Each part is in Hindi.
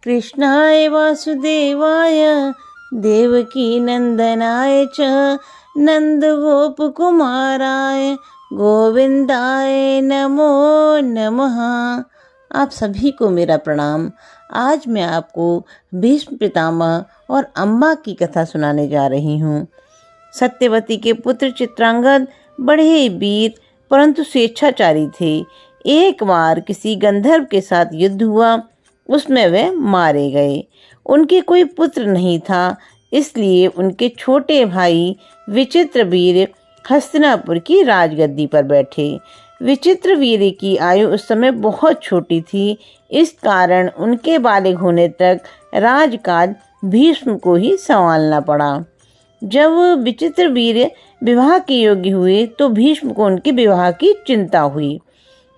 कृष्णाय वासुदेवाय देवकी नंदनाय च नंदगोपकुमाराय गोविंदाय नमो नमः। आप सभी को मेरा प्रणाम। आज मैं आपको भीष्म पितामह और अम्बा की कथा सुनाने जा रही हूँ। सत्यवती के पुत्र चित्रांगद बड़े ही वीर परंतु स्वेच्छाचारी थे। एक बार किसी गंधर्व के साथ युद्ध हुआ, उसमें वे मारे गए। उनके कोई पुत्र नहीं था, इसलिए उनके छोटे भाई विचित्रवीर्य हस्तिनापुर की राजगद्दी पर बैठे। विचित्रवीर्य की आयु उस समय बहुत छोटी थी, इस कारण उनके बालिग होने तक राजकाज भीष्म को ही संभालना पड़ा। जब विचित्रवीर्य विवाह के योग्य हुए तो भीष्म को उनके विवाह की चिंता हुई।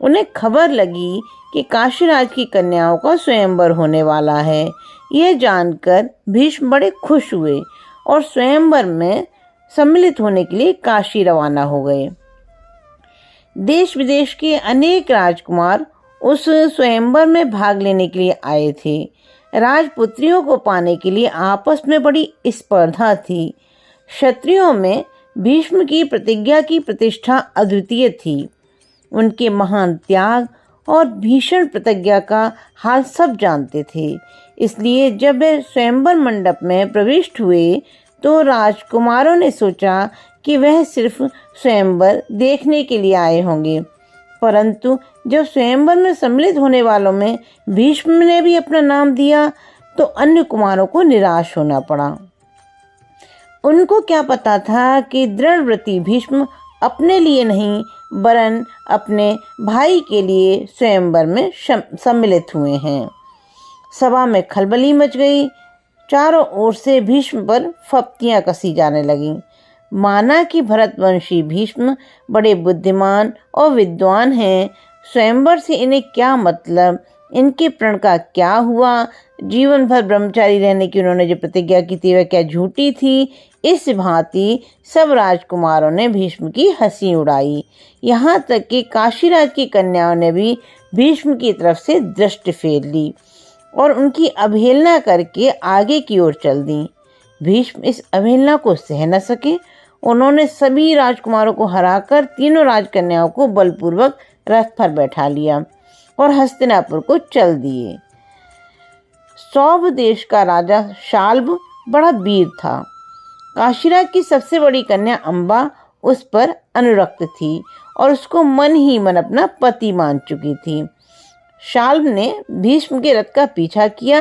उन्हें खबर लगी कि काशीराज की कन्याओं का स्वयंवर होने वाला है। यह जानकर भीष्म बड़े खुश हुए और स्वयंवर में सम्मिलित होने के लिए काशी रवाना हो गए। देश विदेश के अनेक राजकुमार उस स्वयंवर में भाग लेने के लिए आए थे। राजपुत्रियों को पाने के लिए आपस में बड़ी स्पर्धा थी। क्षत्रियों में भीष्म की प्रतिज्ञा की प्रतिष्ठा अद्वितीय थी। उनके महान त्याग और भीषण प्रतिज्ञा का हाल सब जानते थे। इसलिए जब वे स्वयंवर मंडप में प्रविष्ट हुए तो राजकुमारों ने सोचा कि वह सिर्फ स्वयंवर देखने के लिए आए होंगे, परंतु जब स्वयंवर में सम्मिलित होने वालों में भीष्म ने भी अपना नाम दिया तो अन्य कुमारों को निराश होना पड़ा। उनको क्या पता था कि दृढ़व्रती भीष्म अपने लिए नहीं वरन अपने भाई के लिए स्वयंवर में सम्मिलित हुए हैं। सभा में खलबली मच गई। चारों ओर से भीष्म पर फप्तियां कसी जाने लगीं। माना कि भरतवंशी भीष्म बड़े बुद्धिमान और विद्वान हैं, स्वयंवर से इन्हें क्या मतलब, इनके प्रण का क्या हुआ, जीवन भर ब्रह्मचारी रहने की उन्होंने जो प्रतिज्ञा की थी वह क्या झूठी थी। इस भांति सब राजकुमारों ने भीष्म की हंसी उड़ाई। यहाँ तक कि काशीराज की कन्याओं ने भी भीष्म की तरफ से दृष्टि फेर ली और उनकी अवहेलना करके आगे की ओर चल दी। भीष्म इस अवहेलना को सह न सके। उन्होंने सभी राजकुमारों को हराकर तीनों राजकन्याओं को बलपूर्वक रथ पर बैठा लिया और हस्तिनापुर को चल दिए। सौभ देश का राजा शाल्ब बड़ा वीर था। काशीराज की सबसे बड़ी कन्या अम्बा उस पर अनुरक्त थी और उसको मन ही मन अपना पति मान चुकी थी। शाल्ब ने भीष्म के रथ का पीछा किया